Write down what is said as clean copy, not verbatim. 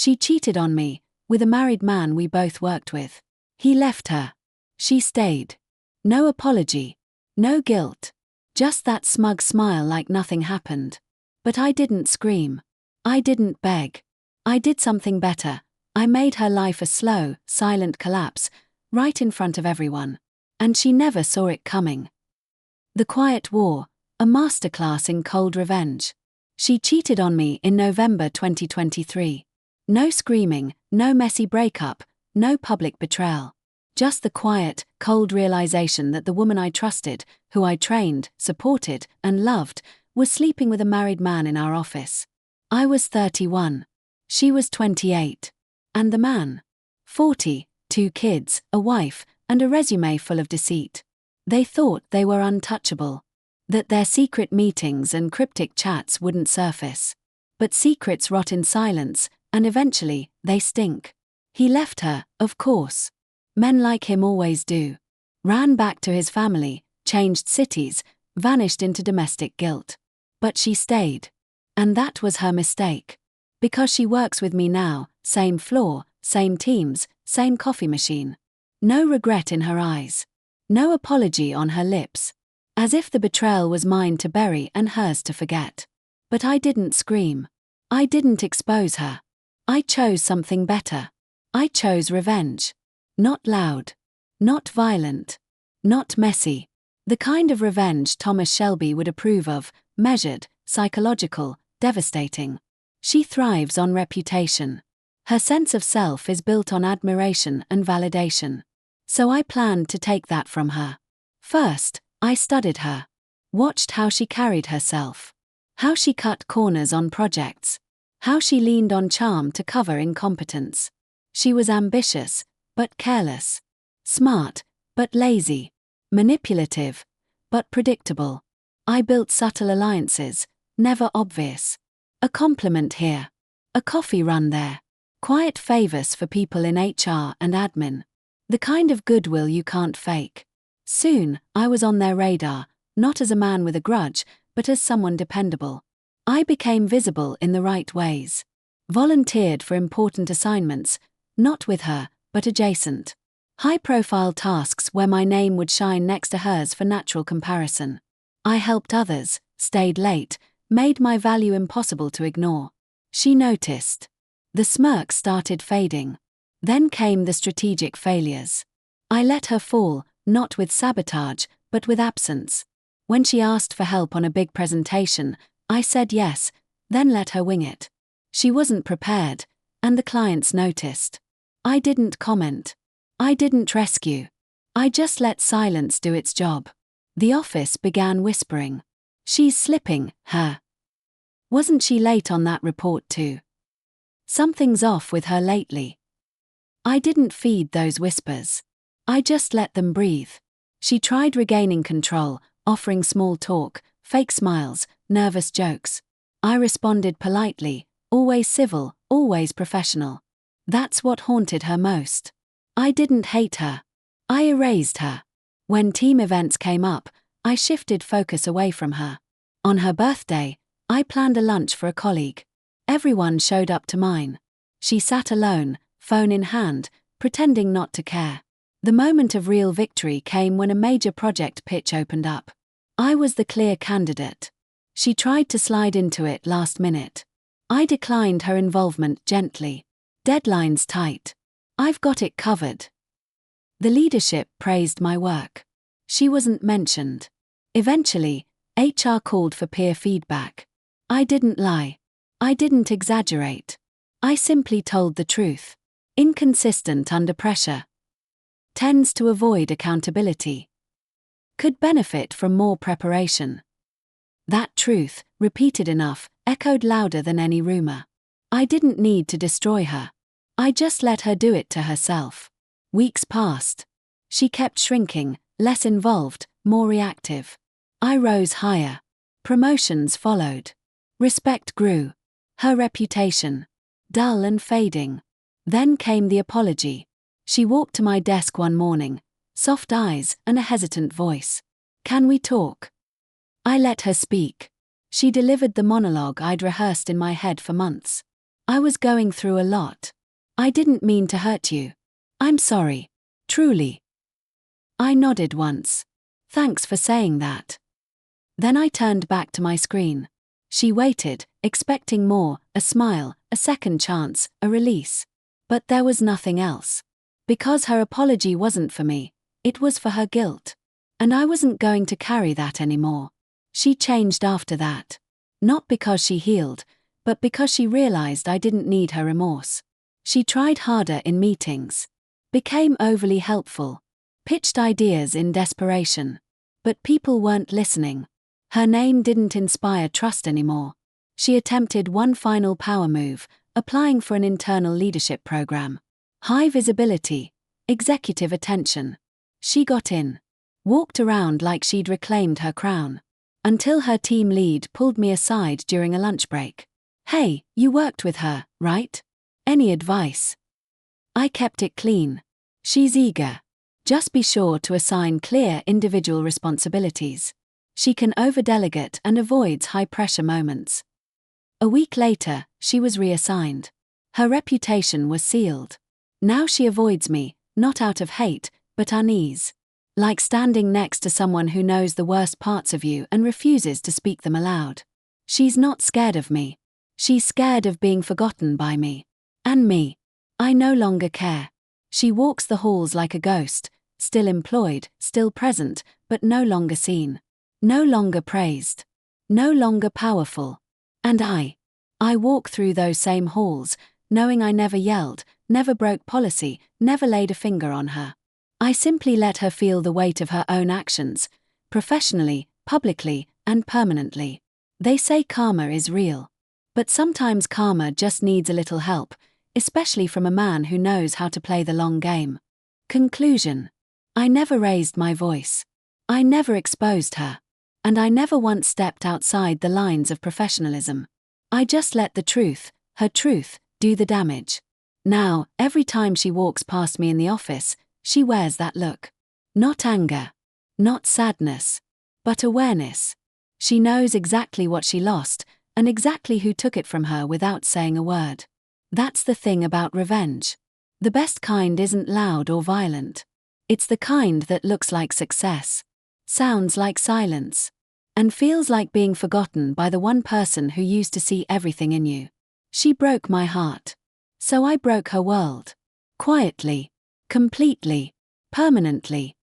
She cheated on me, with a married man we both worked with. He left her. She stayed. No apology. No guilt. Just that smug smile like nothing happened. But I didn't scream. I didn't beg. I did something better. I made her life a slow, silent collapse, right in front of everyone. And she never saw it coming. The Quiet War, a masterclass in cold revenge. She cheated on me in November 2023. No screaming, no messy breakup, no public betrayal. Just the quiet, cold realization that the woman I trusted, who I trained, supported, and loved, was sleeping with a married man in our office. I was 31. She was 28. And the man? 40, 2 kids, a wife, and a resume full of deceit. They thought they were untouchable. That their secret meetings and cryptic chats wouldn't surface. But secrets rot in silence, and eventually, they stink. He left her, of course. Men like him always do. Ran back to his family, changed cities, vanished into domestic guilt. But she stayed. And that was her mistake. Because she works with me now, same floor, same teams, same coffee machine. No regret in her eyes. No apology on her lips. As if the betrayal was mine to bury and hers to forget. But I didn't scream. I didn't expose her. I chose something better. I chose revenge. Not loud. Not violent. Not messy. The kind of revenge Thomas Shelby would approve of, measured, psychological, devastating. She thrives on reputation. Her sense of self is built on admiration and validation. So I planned to take that from her. First, I studied her. Watched how she carried herself. How she cut corners on projects. How she leaned on charm to cover incompetence. She was ambitious, but careless. Smart, but lazy. Manipulative, but predictable. I built subtle alliances, never obvious. A compliment here. A coffee run there. Quiet favors for people in HR and admin. The kind of goodwill you can't fake. Soon, I was on their radar, not as a man with a grudge, but as someone dependable. I became visible in the right ways. Volunteered for important assignments, not with her, but adjacent. High-profile tasks where my name would shine next to hers for natural comparison. I helped others, stayed late, made my value impossible to ignore. She noticed. The smirk started fading. Then came the strategic failures. I let her fall, not with sabotage, but with absence. When she asked for help on a big presentation, I said yes, then let her wing it. She wasn't prepared, and the clients noticed. I didn't comment. I didn't rescue. I just let silence do its job. The office began whispering. She's slipping, her. Wasn't she late on that report too? Something's off with her lately. I didn't feed those whispers. I just let them breathe. She tried regaining control, offering small talk, fake smiles, nervous jokes. I responded politely, always civil, always professional. That's what haunted her most. I didn't hate her. I erased her. When team events came up, I shifted focus away from her. On her birthday, I planned a lunch for a colleague. Everyone showed up to mine. She sat alone, phone in hand, pretending not to care. The moment of real victory came when a major project pitch opened up. I was the clear candidate. She tried to slide into it last minute. I declined her involvement gently. Deadlines tight. I've got it covered. The leadership praised my work. She wasn't mentioned. Eventually, HR called for peer feedback. I didn't lie. I didn't exaggerate. I simply told the truth. Inconsistent under pressure. Tends to avoid accountability. Could benefit from more preparation. That truth, repeated enough, echoed louder than any rumor. I didn't need to destroy her. I just let her do it to herself. Weeks passed. She kept shrinking, less involved, more reactive. I rose higher. Promotions followed. Respect grew. Her reputation. Dull and fading. Then came the apology. She walked to my desk one morning, soft eyes and a hesitant voice. Can we talk? I let her speak. She delivered the monologue I'd rehearsed in my head for months. I was going through a lot. I didn't mean to hurt you. I'm sorry. Truly. I nodded once. Thanks for saying that. Then I turned back to my screen. She waited, expecting more, a smile, a second chance, a release. But there was nothing else. Because her apology wasn't for me, it was for her guilt. And I wasn't going to carry that anymore. She changed after that. Not because she healed, but because she realized I didn't need her remorse. She tried harder in meetings. Became overly helpful. Pitched ideas in desperation. But people weren't listening. Her name didn't inspire trust anymore. She attempted one final power move, applying for an internal leadership program. High visibility, executive attention. She got in. Walked around like she'd reclaimed her crown. Until her team lead pulled me aside during a lunch break. Hey, you worked with her, right? Any advice? I kept it clean. She's eager. Just be sure to assign clear individual responsibilities. She can overdelegate and avoids high-pressure moments. A week later, she was reassigned. Her reputation was sealed. Now she avoids me, not out of hate, but unease. Like standing next to someone who knows the worst parts of you and refuses to speak them aloud. She's not scared of me. She's scared of being forgotten by me. And me. I no longer care. She walks the halls like a ghost, still employed, still present, but no longer seen. No longer praised. No longer powerful. And I walk through those same halls, knowing I never yelled, never broke policy, never laid a finger on her. I simply let her feel the weight of her own actions, professionally, publicly, and permanently. They say karma is real. But sometimes karma just needs a little help, especially from a man who knows how to play the long game. Conclusion. I never raised my voice. I never exposed her. And I never once stepped outside the lines of professionalism. I just let the truth, her truth, do the damage. Now, every time she walks past me in the office, she wears that look. Not anger. Not sadness. But awareness. She knows exactly what she lost, and exactly who took it from her without saying a word. That's the thing about revenge. The best kind isn't loud or violent. It's the kind that looks like success, sounds like silence, and feels like being forgotten by the one person who used to see everything in you. She broke my heart. So I broke her world. Quietly. Completely. Permanently.